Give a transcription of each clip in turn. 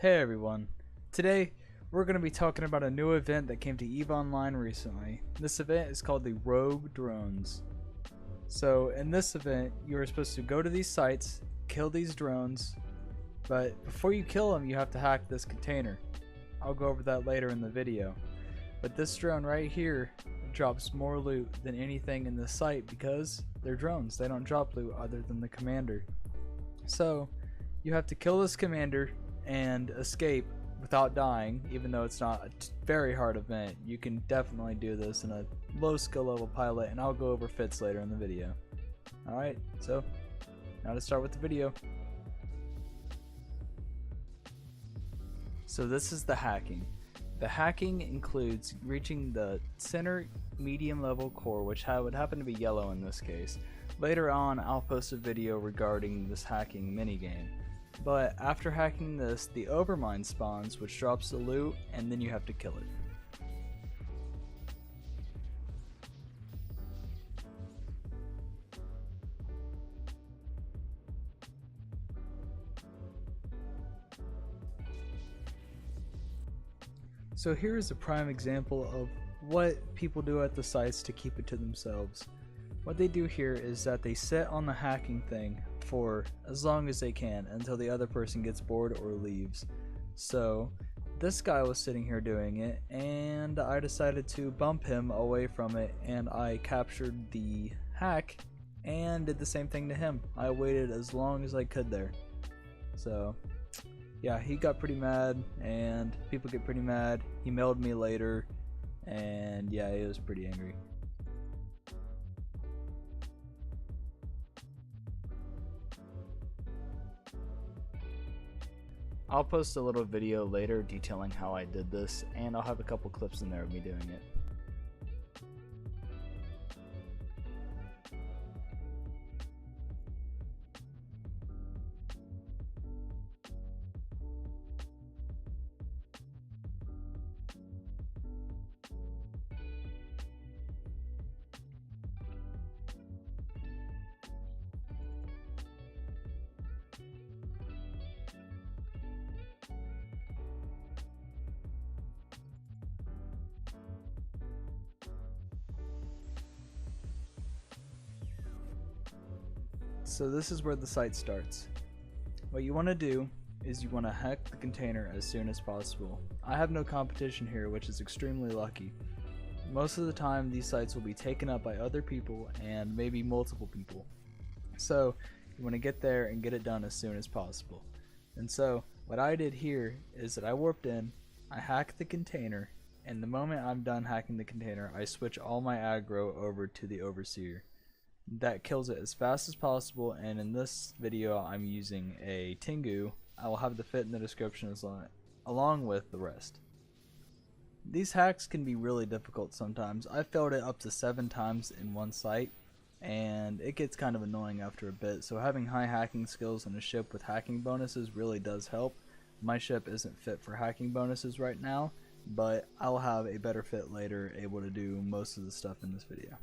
Hey everyone, today we're going to be talking about a new event that came to EVE Online recently. This event is called the Rogue Drones. So in this event you are supposed to go to these sites, kill these drones, but before you kill them you have to hack this container. I'll go over that later in the video. But this drone right here drops more loot than anything in this site because they're drones. They don't drop loot other than the commander. So you have to kill this commander and escape without dying, even though it's not a very hard event. You can definitely do this in a low skill level pilot, and I'll go over fits later in the video. Alright, so now to start with the video. So this is the hacking. The hacking includes reaching the center medium level core, which would happen to be yellow in this case. Later on I'll post a video regarding this hacking minigame. But after hacking this, the overmind spawns, which drops the loot, and then you have to kill it. So here is a prime example of what people do at the sites to keep it to themselves. What they do here is that they sit on the hacking thing for as long as they can until the other person gets bored or leaves. So this guy was sitting here doing it, and I decided to bump him away from it, and I captured the hack and did the same thing to him. I waited as long as I could there. So yeah, he got pretty mad, and people get pretty mad. He mailed me later, and yeah, he was pretty angry. I'll post a little video later detailing how I did this, and I'll have a couple clips in there of me doing it. So this is where the site starts. What you want to do is you want to hack the container as soon as possible. I have no competition here, which is extremely lucky. Most of the time these sites will be taken up by other people and maybe multiple people. So you want to get there and get it done as soon as possible. And so what I did here is that I warped in, I hacked the container, and the moment I'm done hacking the container I switch all my aggro over to the overseer. That kills it as fast as possible, and in this video I'm using a Tengu. I will have the fit in the description along with the rest. These hacks can be really difficult sometimes. I failed it up to 7 times in one site, and it gets kind of annoying after a bit, so having high hacking skills on a ship with hacking bonuses really does help. My ship isn't fit for hacking bonuses right now, but I'll have a better fit later, able to do most of the stuff in this video.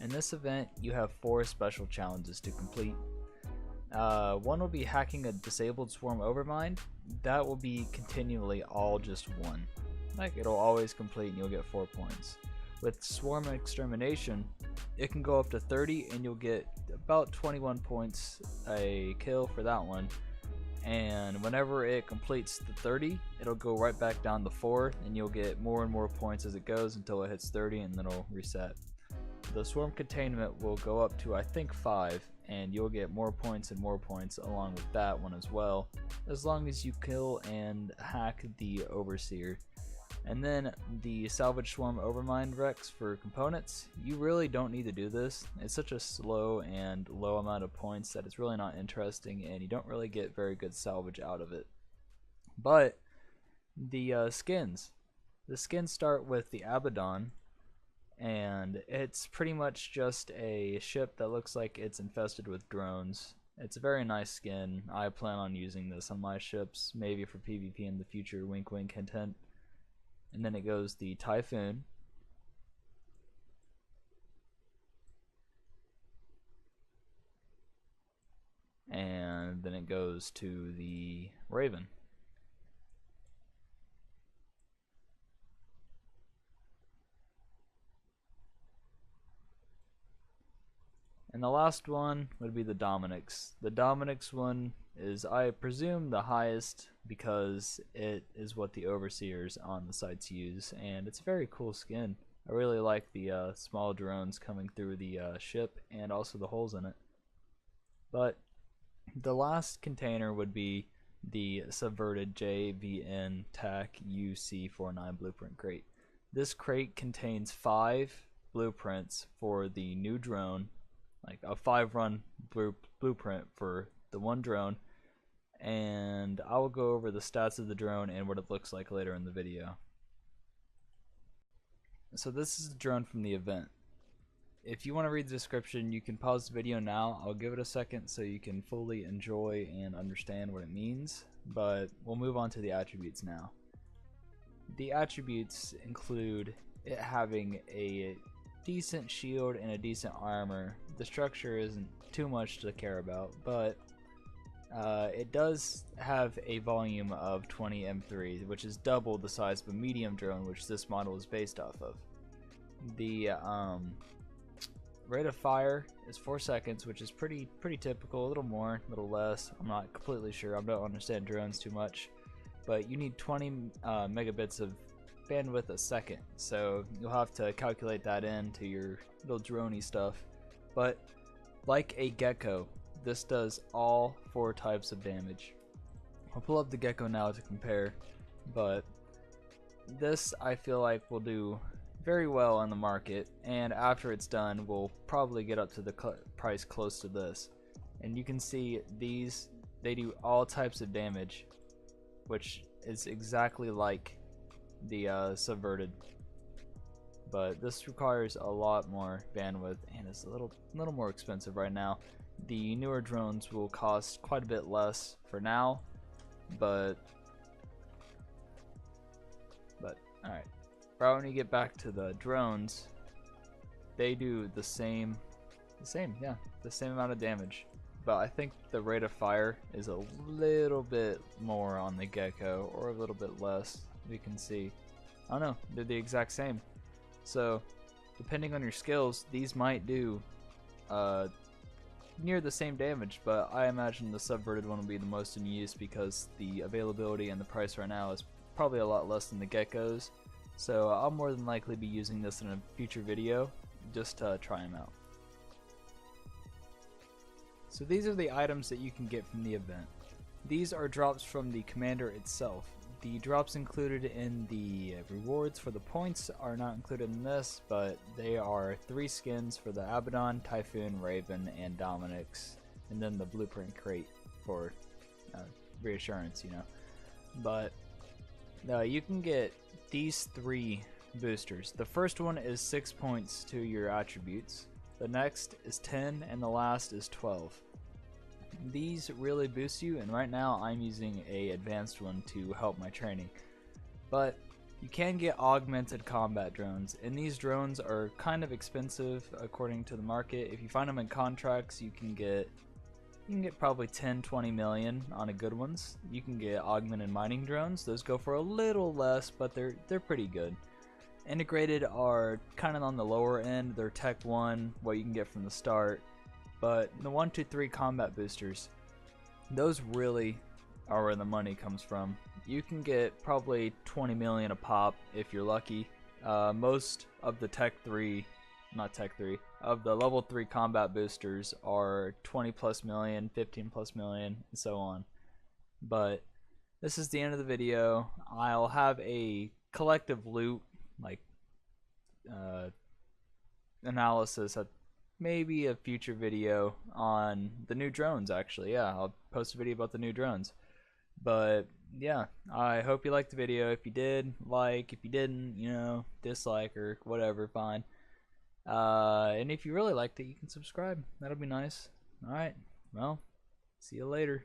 In this event, you have 4 special challenges to complete. One will be hacking a disabled swarm overmind. That will be continually all just 1. Like, it'll always complete and you'll get 4 points. With swarm extermination, it can go up to 30 and you'll get about 21 points a kill for that one. And whenever it completes the 30, it'll go right back down to 4 and you'll get more and more points as it goes until it hits 30 and then it'll reset. The swarm containment will go up to I think 5 and you'll get more points and more points along with that one as well, as long as you kill and hack the overseer. And then the salvage swarm overmind Rex for components, you really don't need to do this. It's such a slow and low amount of points that it's really not interesting and you don't really get very good salvage out of it. But the skins start with the Abaddon, and it's pretty much just a ship that looks like it's infested with drones. It's a very nice skin. I plan on using this on my ships, maybe for PvP in the future, wink wink hint hint. And then it goes the Typhoon, and then it goes to the Raven. And the last one would be the Dominix. The Dominix one is, I presume, the highest because it is what the overseers on the sites use, and it's a very cool skin. I really like the small drones coming through the ship and also the holes in it. But the last container would be the Subverted JVN TAC UC49 Blueprint Crate. This crate contains 5 blueprints for the new drone, like a 5-run blueprint for the one drone, and I will go over the stats of the drone and what it looks like later in the video. So this is the drone from the event. If you want to read the description, you can pause the video now. I'll give it a second so you can fully enjoy and understand what it means, but we'll move on to the attributes now. The attributes include it having a decent shield and a decent armor. The structure isn't too much to care about, but it does have a volume of 20 M3, which is double the size of a medium drone, which this model is based off of. The rate of fire is 4 seconds, which is pretty typical. A little more, a little less. I'm not completely sure. I don't understand drones too much, but you need 20 megabits of bandwidth a second, so you'll have to calculate that into your little droney stuff. But like a gecko, this does all 4 types of damage. I'll pull up the gecko now to compare, but this I feel like will do very well on the market, and after it's done we'll probably get up to the price close to this. And you can see these, they do all types of damage, which is exactly like the Subverted, but this requires a lot more bandwidth and is a little more expensive right now. The newer drones will cost quite a bit less for now, but alright. Right when you get back to the drones, they do the same amount of damage, but I think the rate of fire is a little bit more on the gecko, or a little bit less. We can see, I don't know, they're the exact same. So depending on your skills, these might do near the same damage, but I imagine the Subverted one will be the most in use because the availability and the price right now is probably a lot less than the geckos. So I'll more than likely be using this in a future video just to try them out. So these are the items that you can get from the event. These are drops from the commander itself. The drops included in the rewards for the points are not included in this, but they are 3 skins for the Abaddon, Typhoon, Raven, and Dominix, and then the blueprint crate for reassurance, you know. But you can get these 3 boosters. The first one is 6 points to your attributes, the next is 10, and the last is 12. These really boost you, and right now I'm using a advanced one to help my training. But you can get augmented combat drones, and these drones are kind of expensive according to the market. If you find them in contracts, you can get probably 10-20 million on a good ones. You can get augmented mining drones. Those go for a little less, but they're pretty good. Integrated are kind of on the lower end. They're Tech 1, what you can get from the start. But the 1, 2, 3 combat boosters, those really are where the money comes from. You can get probably 20 million a pop if you're lucky. Most of the of the level 3 combat boosters are 20 plus million, 15 plus million, and so on. But this is the end of the video. I'll have a collective loot analysis at maybe a future video on the new drones. Actually, yeah, I'll post a video about the new drones. But yeah, I hope you liked the video. If you did, like. If you didn't, you know, dislike or whatever, fine. And if you really liked it, you can subscribe. That'll be nice. Alright, well, see you later.